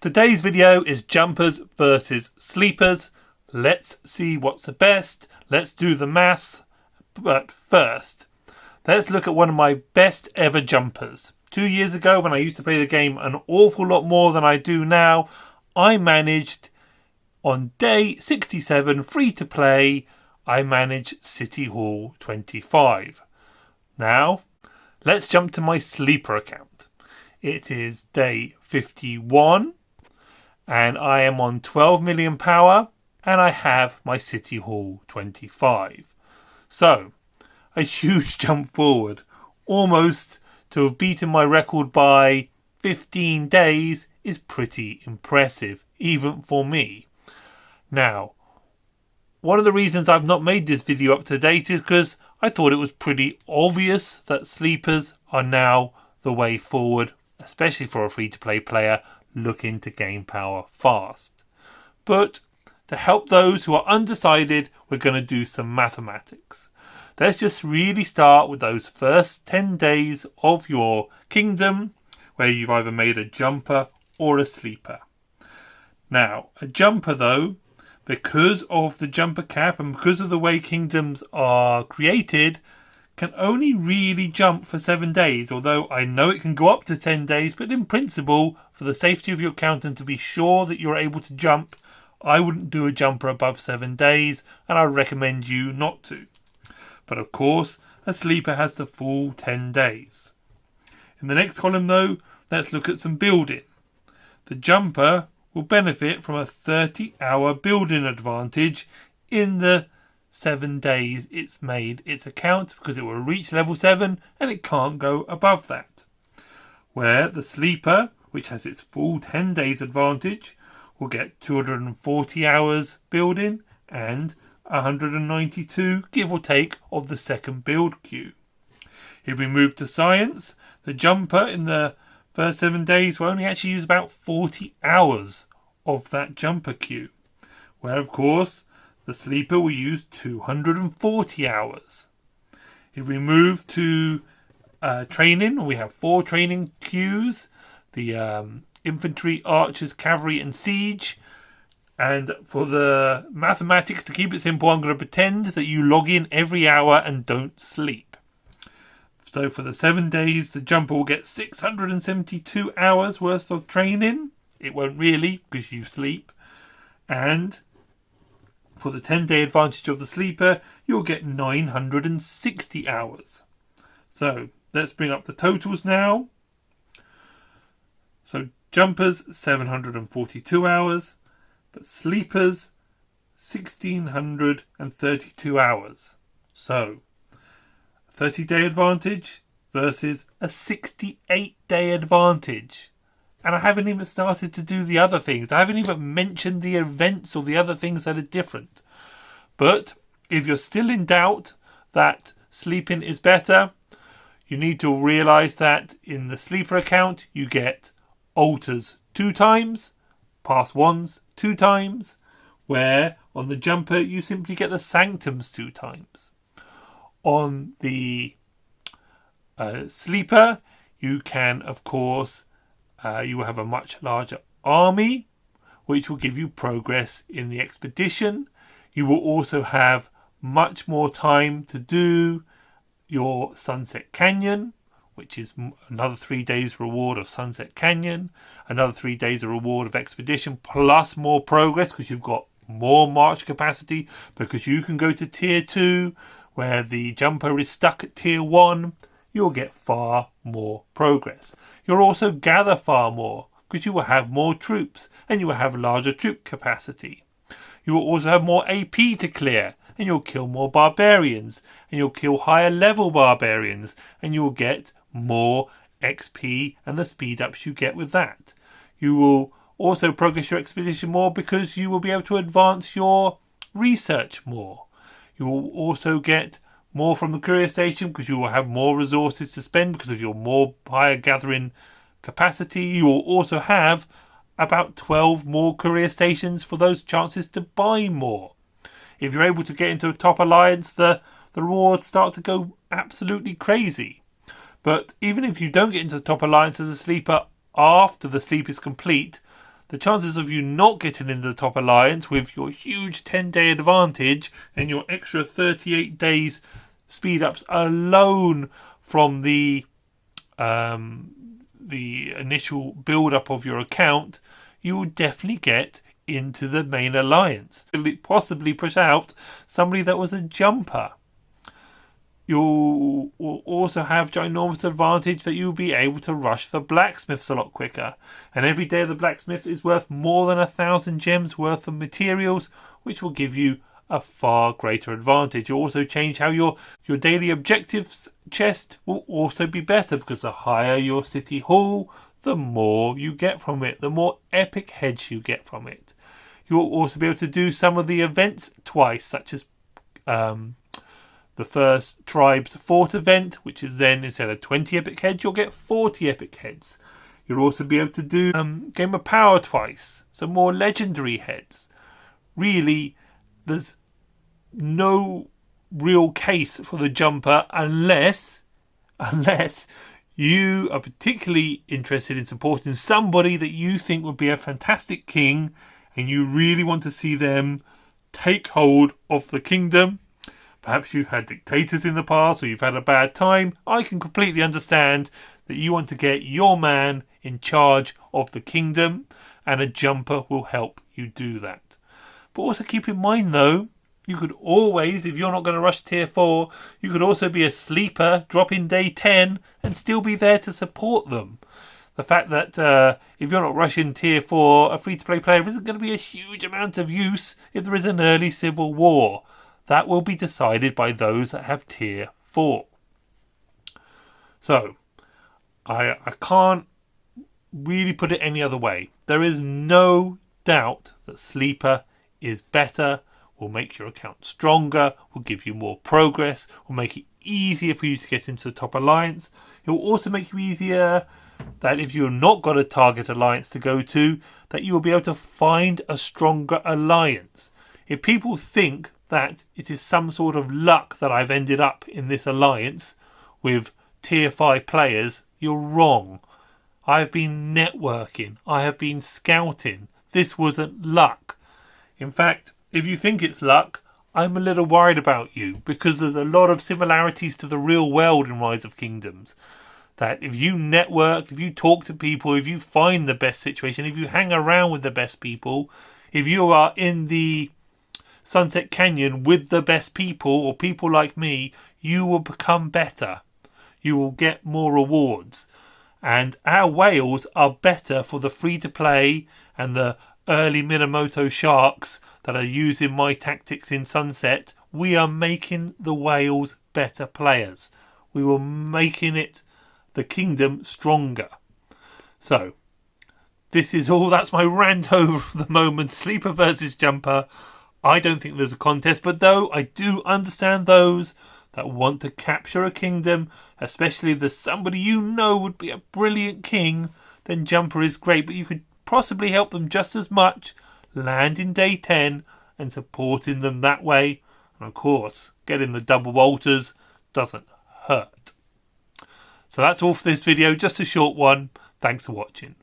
Today's video is jumpers versus sleepers. Let's see what's the best. Let's do the maths. But first, let's look at one of my best ever jumpers. 2 years ago, when I used to play the game an awful lot more than I do now, I managed on day 67 free to play, I managed City Hall 25. Now, let's jump to my sleeper account. It is day 51 and I am on 12 million power and I have my City Hall 25. So, a huge jump forward, almost to have beaten my record by 15 days is pretty impressive, even for me. Now, one of the reasons I've not made this video up to date is because I thought it was pretty obvious that sleepers are now the way forward, especially for a free-to-play player looking to gain power fast. But to help those who are undecided, we're going to do some mathematics. Let's just really start with those first 10 days of your kingdom where you've either made a jumper or a sleeper. Now, a jumper though, because of the jumper cap and because of the way kingdoms are created, can only really jump for 7 days, although I know it can go up to 10 days, but in principle, for the safety of your account and to be sure that you're able to jump, I wouldn't do a jumper above 7 days, and I recommend you not to. But of course, a sleeper has the full 10 days. In the next column though, let's look at some building. The jumper will benefit from a 30-hour building advantage in the 7 days it's made its account, because it will reach level 7 and it can't go above that. Where the sleeper, which has its full 10 days advantage, will get 240 hours building and 192, give or take, of the second build queue. If we move to science, the jumper in the first 7 days will only actually use about 40 hours of that jumper queue, where of course the sleeper will use 240 hours. If we move to training, we have 4 training queues, the infantry, archers, cavalry and siege. And for the mathematics, to keep it simple, I'm going to pretend that you log in every hour and don't sleep. So for the 7 days, the jumper will get 672 hours worth of training. It won't really, because you sleep. And for the 10-day advantage of the sleeper, you'll get 960 hours. So let's bring up the totals now. So jumpers, 742 hours. But sleepers, 1632 hours. So, a 30-day advantage versus a 68-day advantage. And I haven't even started to do the other things. I haven't even mentioned the events or the other things that are different. But if you're still in doubt that sleeping is better, you need to realise that in the sleeper account you get altars 2 times, pass 1s 2 times, where on the jumper you simply get the sanctums 2 times. On the sleeper, you can, of course, you will have a much larger army, which will give you progress in the expedition. You will also have much more time to do your Sunset Canyon, which is another 3 days reward of Sunset Canyon, another 3 days of reward of Expedition, plus more progress because you've got more march capacity, because you can go to tier 2 where the jumper is stuck at tier 1. You'll get far more progress. You'll also gather far more because you will have more troops and you will have larger troop capacity. You will also have more AP to clear, and you'll kill more barbarians, and you'll kill higher level barbarians, and you will get more XP and the speed ups you get with that. You will also progress your expedition more because you will be able to advance your research more. You will also get more from the courier station because you will have more resources to spend because of your more higher gathering capacity. You will also have about 12 more courier stations for those chances to buy more. If you're able to get into a top alliance, the rewards start to go absolutely crazy. But even if you don't get into the top alliance as a sleeper after the sleep is complete, the chances of you not getting into the top alliance with your huge 10-day advantage and your extra 38 days speed ups alone from the initial build up of your account, you will definitely get into the main alliance. Possibly push out somebody that was a jumper. You will also have ginormous advantage that you'll be able to rush the blacksmiths a lot quicker. And every day of the blacksmith is worth more than 1,000 gems worth of materials, which will give you a far greater advantage. You'll also change how your daily objectives chest will also be better, because the higher your city hall, the more you get from it, the more epic heads you get from it. You'll also be able to do some of the events twice, such as the first Tribes Fort event, which is then, instead of 20 epic heads, you'll get 40 epic heads. You'll also be able to do Game of Power twice, some more legendary heads. Really, there's no real case for the jumper unless you are particularly interested in supporting somebody that you think would be a fantastic king, and you really want to see them take hold of the kingdom. Perhaps you've had dictators in the past, or you've had a bad time. I can completely understand that you want to get your man in charge of the kingdom, and a jumper will help you do that. But also keep in mind though, you could always, if you're not going to rush tier 4, you could also be a sleeper, drop in day 10 and still be there to support them. The fact that if you're not rushing tier 4, a free-to-play player isn't going to be a huge amount of use if there is an early civil war. That will be decided by those that have tier 4. So, I can't really put it any other way. There is no doubt that Sleeper is better, will make your account stronger, will give you more progress, will make it easier for you to get into the top alliance. It will also make you easier that if you've not got a target alliance to go to, that you will be able to find a stronger alliance. If people think that it is some sort of luck that I've ended up in this alliance with tier 5 players, you're wrong. I've been networking, I have been scouting. This wasn't luck. In fact, if you think it's luck, I'm a little worried about you, because there's a lot of similarities to the real world in Rise of Kingdoms. That if you network, if you talk to people, if you find the best situation, if you hang around with the best people, if you are in the Sunset Canyon with the best people, or people like me, you will become better. You will get more rewards. And our whales are better for the free-to-play and the early Minamoto sharks that are using my tactics in Sunset. We are making the whales better players. We were making it, the kingdom, stronger. So, this is all. That's my rant over the moment. Sleeper versus Jumper. I don't think there's a contest, but though I do understand those that want to capture a kingdom, especially if there's somebody you know would be a brilliant king, then Jumper is great, but you could possibly help them just as much landing day 10 and supporting them that way. And of course, getting the double Walters doesn't hurt. So that's all for this video, just a short one. Thanks for watching.